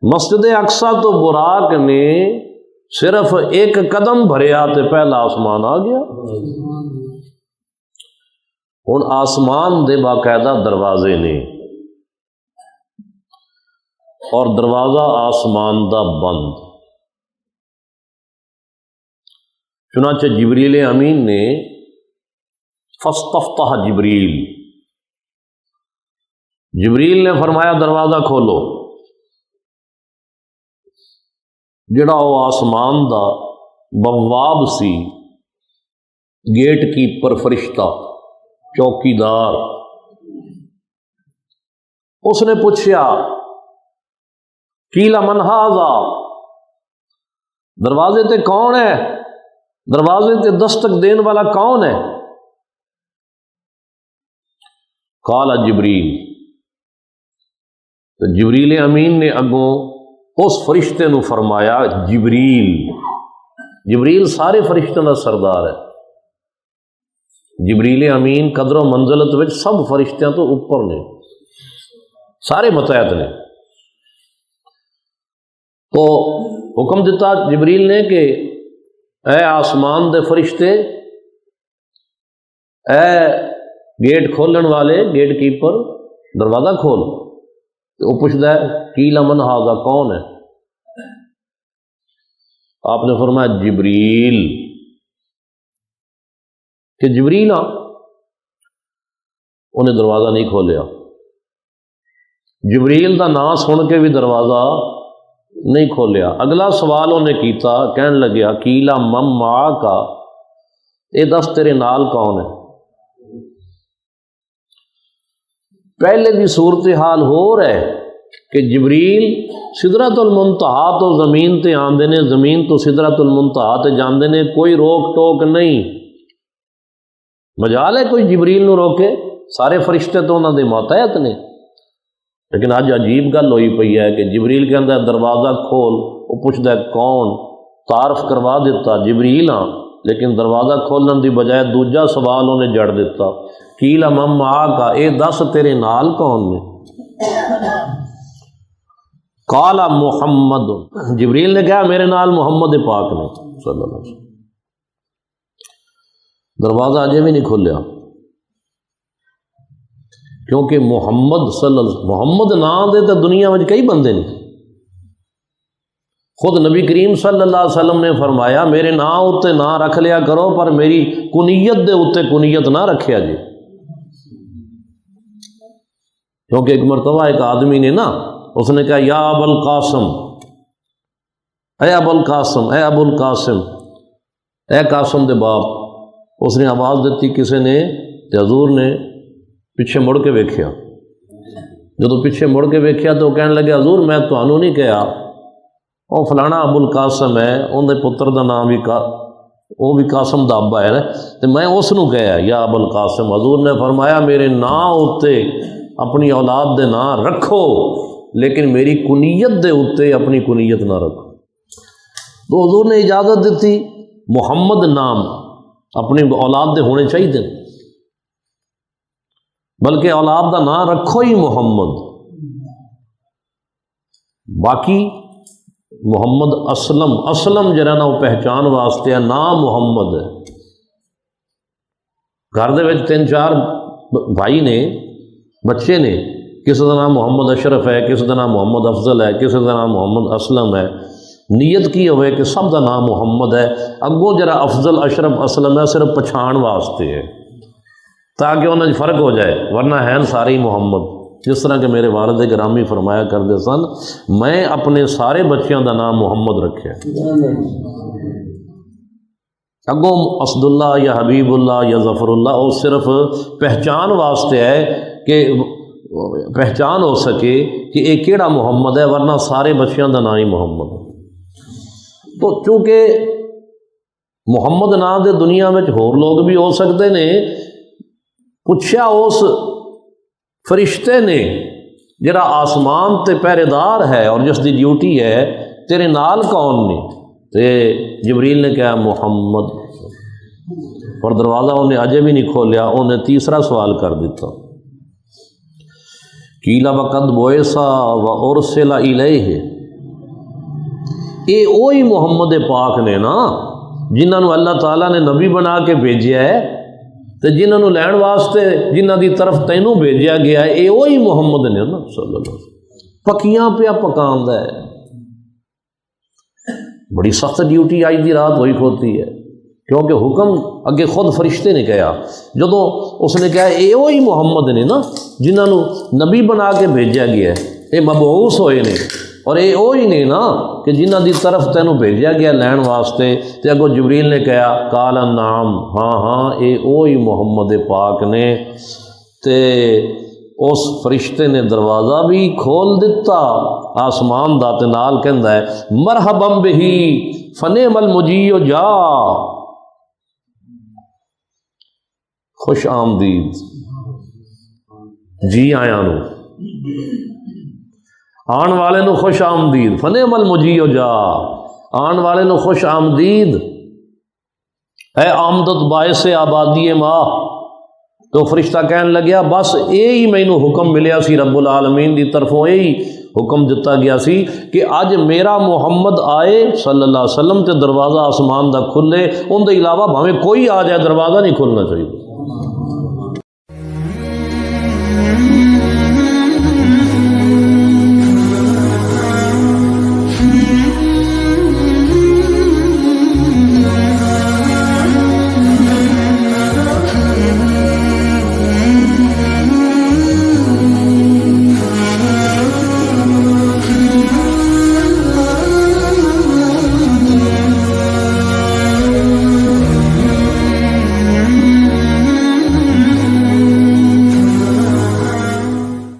مسجد اقصی تو براق نے صرف ایک قدم بھریا تے پہلا آسمان آ گیا۔ ہن آسمان دے باقاعدہ دروازے نے، اور دروازہ آسمان دا بند۔ چنانچہ جبریل امین نے فاستفتح جبریل نے فرمایا دروازہ کھولو۔ جڑا وہ آسمان دا بواب سی، گیٹ کیپر فرشتہ، چوکیدار، اس نے پوچھا قیل من ھذا، دروازے تے کون ہے، دروازے تے دستک دین والا کون ہے؟ قال جبریل، تو جبریل امین نے اگوں اس فرشتے نو فرمایا جبریل سارے فرشتوں کا سردار ہے۔ جبریل امین قدر و منزلت وچ سب فرشتیاں تو اوپر نے، سارے متحد نے۔ تو حکم دیتا جبریل نے کہ اے آسمان دے فرشتے، اے گیٹ کھولن والے، گیٹ کیپر، دروازہ کھول۔ تو وہ پوچھتا ہے قیل من ھذا، کون ہے؟ آپ نے فرمایا جبریل، کہ جبریل ہاں۔ انہیں دروازہ نہیں کھولیا۔ جبریل دا نام سن کے بھی دروازہ نہیں کھولیا۔ اگلا سوال انہیں کیتا، کہن لگیا قیل من معک، اے دس تیرے نال کون ہے؟ پہلے دی صورتحال ہو رہا ہے کہ جبریل سدرۃ المنتہا تو زمین تے آندے نے، زمین تو سدرۃ المنتہا تے جاندے نے، کوئی روک ٹوک نہیں۔ مجال ہے کوئی جبریل نو روکے؟ سارے فرشتے تو انہاں دے ماتحت نے۔ لیکن اج عجیب گل ہوئی پئی ہے کہ جبریل کہندا ہے دروازہ کھول، وہ پوچھدا ہے کون؟ تعارف کروا دیتا جبریل ہاں، لیکن دروازہ کھولن دی بجائے دوجا سوال انہیں جڑ دیتا، قیل من معک، اے دس تیرے نال کون نے؟ قال محمد، جبریل نے کہا میرے نال محمد پاک نے صلی اللہ علیہ وسلم۔ دروازہ اجے بھی نہیں کھولیا، کیونکہ محمد نام دے تو دنیا میں کئی بندے نہیں۔ خود نبی کریم صلی اللہ علیہ وسلم نے فرمایا میرے نام اتے نہ رکھ لیا کرو، پر میری کنیت دے اتے کنیت نہ رکھیا جی۔ کیونکہ ایک مرتبہ ایک آدمی نے نا، اس نے کہا یا ابو القاسم، اے ابو القاسم، اے ابو القاسم، اے قاسم دے باپ۔ اس نے آواز دیتی کسی نے، تے حضور نے پیچھے مڑ کے ویکھیا۔ جدو پیچھے مڑ کے ویکھیا تو وہ کہنے لگے حضور میں تانوں نہیں کہا، وہ فلانا ابو القاسم ہے، ان دے پتر دا نام بھی وہ بھی قاسم دا ابا ہے نا، تو میں اس نو کہا یا ابو القاسم۔ حضور نے فرمایا میرے نام اتے اپنی اولاد دے نام رکھو، لیکن میری کنیت دے اتے اپنی کنیت نہ رکھو۔ تو حضور نے اجازت دیتی محمد نام اپنی اولاد دے ہونے چاہیے، بلکہ اولاد دا نام رکھو ہی محمد۔ باقی محمد اسلم جرا نا وہ پہچان واسطے ہے، نام محمد ہے۔ گھر دے وچ 3-4 بھائی نے، بچے نے، کسی کا نام محمد اشرف ہے، کسی کا نام محمد افضل ہے، کسی کا نام محمد اسلم ہے۔ نیت کی ہوئے کہ سب کا نام محمد ہے، اگوں جرا افضل اشرف اسلم ہے صرف پچھان واسطے ہے، تاکہ انہیں فرق ہو جائے، ورنہ ہیں سارے ہی محمد۔ جس طرح کہ میرے والد گرامی فرمایا کرتے سن، میں اپنے سارے بچیاں دا نام محمد رکھے، اگوں اسد اللہ یا حبیب اللہ یا ظفر اللہ، وہ صرف پہچان واسطے ہے کہ پہچان ہو سکے کہ یہ کیڑا محمد ہے، ورنہ سارے بچیاں دا نام ہی محمد۔ تو چونکہ محمد نام دے دنیا میں ہور لوگ بھی ہو سکتے نے، پوچھا اس فرشتے نے جڑا آسمان تے پہرے دار ہے اور جس دی ڈیوٹی ہے، تیرے نال کون نے؟ تے جبریل نے کہا محمد، اور دروازہ انہیں اجے بھی نہیں کھولیا۔ انہیں تیسرا سوال کر دیتا، قیل وقد بعث وارسل الیہ، یہ وہی محمد پاک نے نا جنہوں اللہ تعالیٰ نے نبی بنا کے بھیجیا ہے، تو جنہوں لین واسطے جنہ دی طرف تینوں بھیجیا گیا ہے، یہ وہی محمد نے نا صلی اللہ علیہ وسلم۔ پکیاں پیا پکاندہ ہے، بڑی سخت ڈیوٹی آج دی رات ہوئی کھوتی ہے، کیونکہ حکم اگے خود فرشتے نے کہا، جدوں اس نے کہا یہ وہی محمد نے نا جنہوں نبی بنا کے بھیجا گیا ہے، یہ مبعوث ہوئے نے، اور یہ وہی نہیں نا کہ جنہ دی طرف تینوں بھیجا گیا لین واسطے۔ تے اگوں جبریل نے کہا قال نعم، ہاں ہاں یہ وہی محمد پاک نے۔ تے اس فرشتے نے دروازہ بھی کھول دیتا آسمان دا، تے نال کہندا ہے مرحبا بہی فنعم المجیء جا، خوش آمدید، جی آیاں نو، آن والے نو خوش آمدید، فنعم المجیء جا، آن والے نو خوش آمدید، اے آمدت باعث آبادی ماں۔ تو فرشتہ کہنے لگیا بس یہی مینوں حکم ملیا سی رب العالمین دی طرفوں، یہی حکم دتا گیا سی کہ اج میرا محمد آئے صلی اللہ علیہ وسلم تے دروازہ آسمان دا کھلے، ان دے علاوہ بھاویں کوئی آ جائے دروازہ نہیں کھلنا چاہیے۔